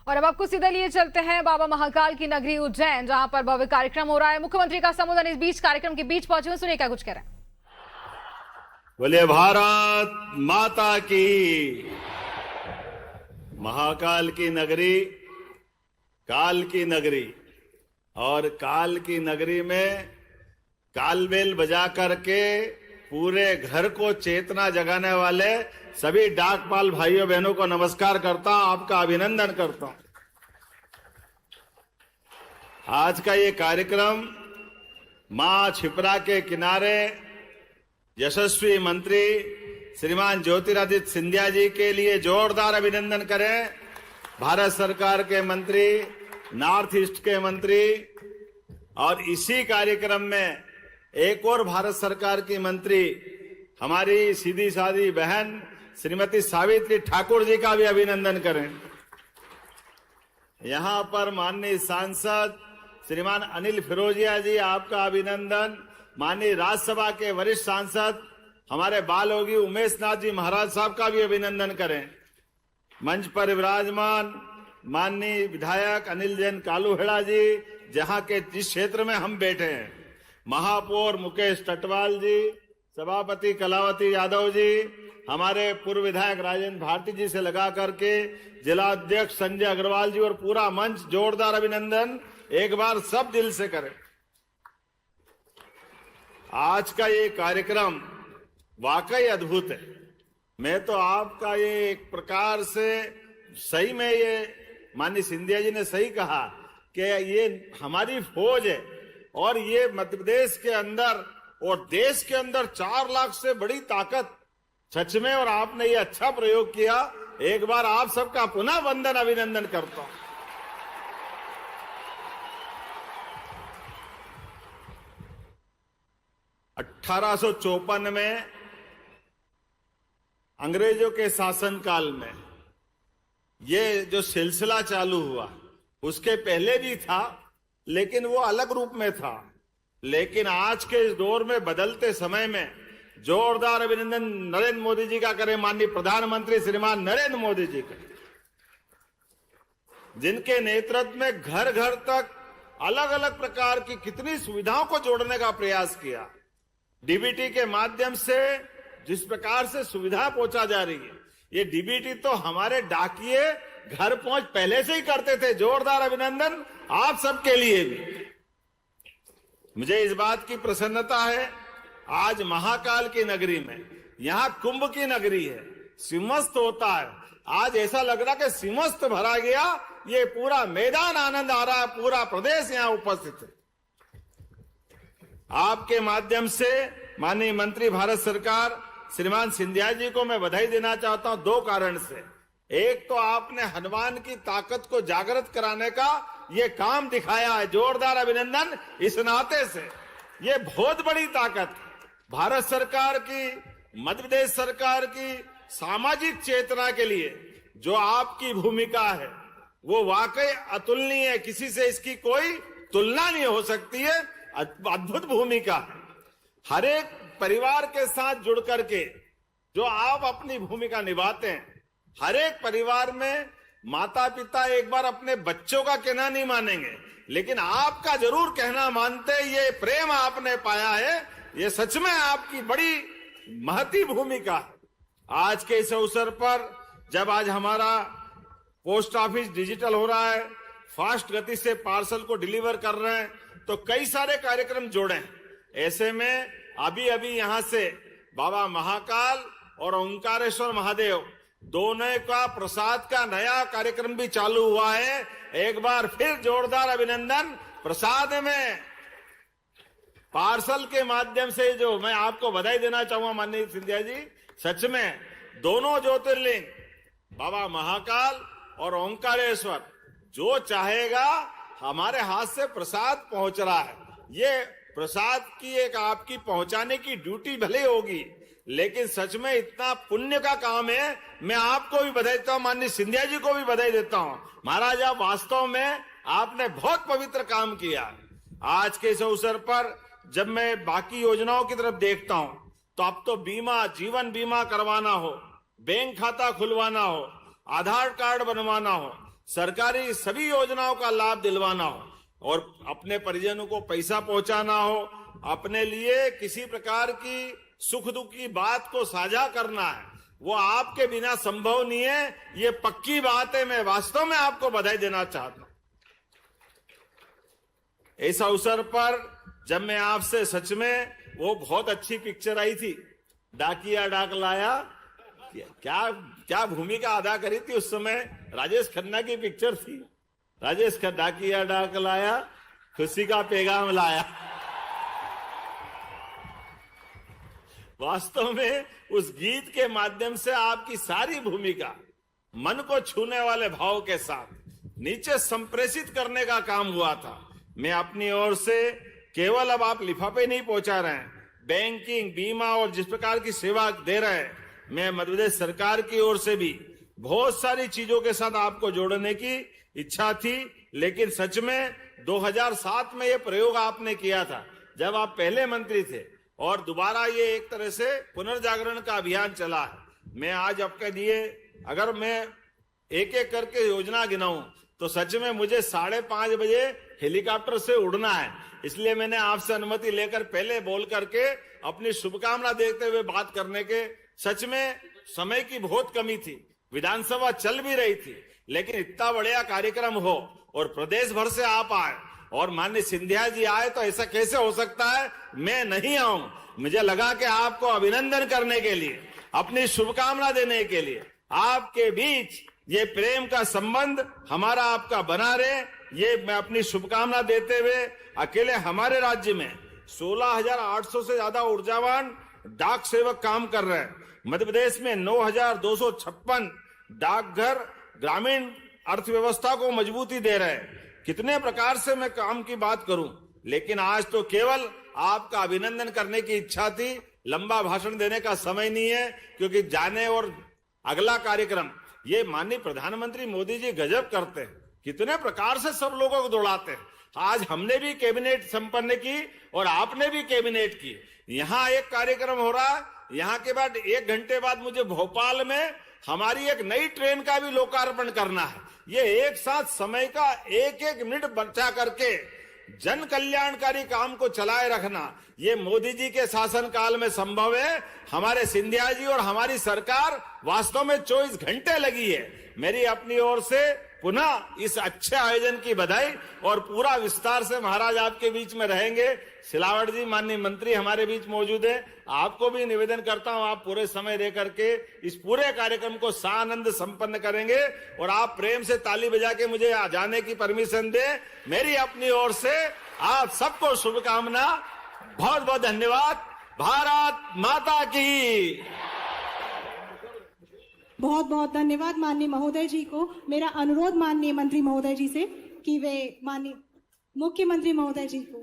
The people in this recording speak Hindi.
और अब आपको सीधा लिए चलते हैं बाबा महाकाल की नगरी उज्जैन, जहां पर भव्य कार्यक्रम हो रहा है। मुख्यमंत्री का संबोधन इस बीच कार्यक्रम के बीच पहुंचे हुए, सुनिए क्या कुछ कह रहे हैं। बोले भारत माता की। महाकाल की नगरी, काल की नगरी, और काल की नगरी में कालबेल बजा करके पूरे घर को चेतना जगाने वाले सभी डाकपाल भाइयों बहनों को नमस्कार करता हूं, आपका अभिनंदन करता हूं। आज का ये कार्यक्रम मां क्षिप्रा के किनारे यशस्वी मंत्री श्रीमान ज्योतिरादित्य सिंधिया जी के लिए जोरदार अभिनंदन करें। भारत सरकार के मंत्री, नॉर्थ ईस्ट के मंत्री, और इसी कार्यक्रम में एक और भारत सरकार की मंत्री हमारी सीधी सादी बहन श्रीमती सावित्री ठाकुर जी का भी अभिनंदन करें। यहां पर माननीय सांसद श्रीमान अनिल फिरोजिया जी, आपका अभिनंदन। माननीय राज्यसभा के वरिष्ठ सांसद हमारे बाल योगी उमेश नाथ जी महाराज साहब का भी अभिनंदन करें। मंच पर विराजमान माननीय विधायक अनिल जैन कालूहेड़ा जी, जहां के जिस क्षेत्र में हम बैठे हैं, महापौर मुकेश टटवाल जी, सभापति कलावती यादव जी, हमारे पूर्व विधायक राजेंद्र भारती जी से लगा करके जिला अध्यक्ष संजय अग्रवाल जी, और पूरा मंच, जोरदार अभिनंदन एक बार सब दिल से करें। आज का ये कार्यक्रम वाकई अद्भुत है। मैं तो आपका ये एक प्रकार से सही में, ये माननीय सिंधिया जी ने सही कहा कि ये हमारी फौज है, और ये मध्य प्रदेश के अंदर और देश के अंदर 4 लाख से बड़ी ताकत सच में, और आपने ये अच्छा प्रयोग किया। एक बार आप सबका पुनः वंदन अभिनंदन करता हूं। (1854) में अंग्रेजों के शासनकाल में ये जो सिलसिला चालू हुआ, उसके पहले भी था, लेकिन वो अलग रूप में था। लेकिन आज के इस दौर में, बदलते समय में, जोरदार अभिनंदन नरेंद्र मोदी जी का करें, माननीय प्रधानमंत्री श्रीमान नरेंद्र मोदी जी का, जिनके नेतृत्व में घर घर तक अलग अलग प्रकार की कितनी सुविधाओं को जोड़ने का प्रयास किया। डीबीटी के माध्यम से जिस प्रकार से सुविधा पहुंचा जा रही है, ये डीबीटी तो हमारे डाकिये घर पहुंच पहले से ही करते थे। जोरदार अभिनंदन आप सबके लिए भी। मुझे इस बात की प्रसन्नता है, आज महाकाल की नगरी में, यहां कुंभ की नगरी है, सिंहस्थ होता है। आज ऐसा लग रहा कि सिंहस्थ भरा गया, ये पूरा मैदान आनंद आ रहा है, पूरा प्रदेश यहां उपस्थित है। आपके माध्यम से माननीय मंत्री भारत सरकार श्रीमान सिंधिया जी को मैं बधाई देना चाहता हूं 2 कारण से। एक तो आपने हनुमान की ताकत को जागृत कराने का ये काम दिखाया है, जोरदार अभिनंदन इस नाते से। ये बहुत बड़ी ताकत भारत सरकार की, मध्य प्रदेश सरकार की सामाजिक चेतना के लिए जो आपकी भूमिका है, वो वाकई अतुलनीय है। किसी से इसकी कोई तुलना नहीं हो सकती है। अद्भुत भूमिका है। हर एक परिवार के साथ जुड़ करके जो आप अपनी भूमिका निभाते हैं, हर एक परिवार में माता पिता एक बार अपने बच्चों का कहना नहीं मानेंगे, लेकिन आपका जरूर कहना मानते। ये प्रेम आपने पाया है, ये सच में आपकी बड़ी महती भूमिका है। आज के इस अवसर पर, जब आज हमारा पोस्ट ऑफिस डिजिटल हो रहा है, फास्ट गति से पार्सल को डिलीवर कर रहे हैं, तो कई सारे कार्यक्रम जोड़े हैं। ऐसे में अभी अभी यहां से बाबा महाकाल और ओंकारेश्वर महादेव दोनों का प्रसाद का नया कार्यक्रम भी चालू हुआ है। एक बार फिर जोरदार अभिनंदन। प्रसाद में पार्सल के माध्यम से जो मैं आपको बधाई देना चाहूंगा माननीय सिंधिया जी, सच में दोनों ज्योतिर्लिंग बाबा महाकाल और ओंकारेश्वर, जो चाहेगा हमारे हाथ से प्रसाद पहुंच रहा है। ये प्रसाद की एक आपकी पहुंचाने की ड्यूटी भले होगी, लेकिन सच में इतना पुण्य का काम है। मैं आपको भी बधाई देता हूं, माननीय सिंधिया जी को भी बधाई देता हूं। महाराज, आप वास्तव में आपने बहुत पवित्र काम किया। आज के इस अवसर पर जब मैं बाकी योजनाओं की तरफ देखता हूं, तो अब तो बीमा, जीवन बीमा करवाना हो, बैंक खाता खुलवाना हो, आधार कार्ड बनवाना हो, सरकारी सभी योजनाओं का लाभ दिलवाना हो और अपने परिजनों को पैसा पहुंचाना हो, अपने लिए किसी प्रकार की सुख दुख की बात को साझा करना है, वो आपके बिना संभव नहीं है। ये पक्की बात है। मैं वास्तव में आपको बधाई देना चाहता हूं। इस अवसर पर जब मैं आपसे सच में, वो बहुत अच्छी पिक्चर आई थी, डाकिया डाक लाया, क्या क्या भूमिका अदा करी थी उस समय। राजेश खन्ना की पिक्चर थी। राजेश खन्ना, डाकिया डाक लाया, खुशी का पैगाम लाया। वास्तव में उस गीत के माध्यम से आपकी सारी भूमिका मन को छूने वाले भाव के साथ नीचे संप्रेषित करने का काम हुआ था। मैं अपनी ओर से केवल, अब आप लिफाफे नहीं पहुंचा रहे हैं, बैंकिंग, बीमा और जिस प्रकार की सेवा दे रहे हैं, मैं मध्य प्रदेश सरकार की ओर से भी बहुत सारी चीजों के साथ आपको जोड़ने की इच्छा थी। लेकिन सच में 2007 में ये प्रयोग आपने किया था जब आप पहले मंत्री थे, और दोबारा ये एक तरह से पुनर्जागरण का अभियान चला है। मैं आज आपके लिए, अगर मैं एक एक करके योजना गिनाऊं तो सच में मुझे 5:30 बजे हेलीकॉप्टर से उड़ना है। इसलिए मैंने आपसे अनुमति लेकर पहले बोल करके अपनी शुभकामना देते हुए बात करने के, सच में समय की बहुत कमी थी, विधानसभा चल भी रही थी, लेकिन इतना बढ़िया कार्यक्रम हो और प्रदेश भर से आप आए और माननीय सिंधिया जी आए, तो ऐसा कैसे हो सकता है मैं नहीं आऊं। मुझे लगा कि आपको अभिनंदन करने के लिए, अपनी शुभकामना देने के लिए, आपके बीच ये प्रेम का संबंध हमारा आपका बना रहे, ये मैं अपनी शुभकामना देते हुए, अकेले हमारे राज्य में 16,800 से ज्यादा ऊर्जावान डाक सेवक काम कर रहे हैं। मध्य प्रदेश में 9,256 डाकघर ग्रामीण अर्थव्यवस्था को मजबूती दे रहे हैं। कितने प्रकार से मैं काम की बात करूं, लेकिन आज तो केवल आपका अभिनंदन करने की इच्छा थी। लंबा भाषण देने का समय नहीं है, क्योंकि जाने और अगला कार्यक्रम, ये माननीय प्रधानमंत्री मोदी जी गजब करते हैं, कितने प्रकार से सब लोगों को दौड़ाते हैं। आज हमने भी कैबिनेट संपन्न की और आपने भी कैबिनेट की। यहाँ एक कार्यक्रम हो रहा है, यहाँ के बाद 1 घंटे बाद मुझे भोपाल में हमारी एक नई ट्रेन का भी लोकार्पण करना है। ये एक साथ समय का एक एक मिनट बचा करके जन कल्याणकारी काम को चलाए रखना, ये मोदी जी के शासन काल में संभव है। हमारे सिंधिया जी और हमारी सरकार वास्तव में 24 घंटे लगी है। मेरी अपनी ओर से पुनः इस अच्छे आयोजन की बधाई, और पूरा विस्तार से महाराज आपके बीच में रहेंगे। सिलावट जी माननीय मंत्री हमारे बीच मौजूद है, आपको भी निवेदन करता हूं आप पूरे समय रह करके इस पूरे कार्यक्रम को सानंद संपन्न करेंगे, और आप प्रेम से ताली बजा के मुझे जाने की परमिशन दें। मेरी अपनी ओर से आप सबको शुभकामना, बहुत बहुत धन्यवाद। भारत माता की। बहुत बहुत धन्यवाद माननीय महोदय जी को। मेरा अनुरोध माननीय मंत्री महोदय जी से कि वे माननीय मुख्यमंत्री महोदय जी को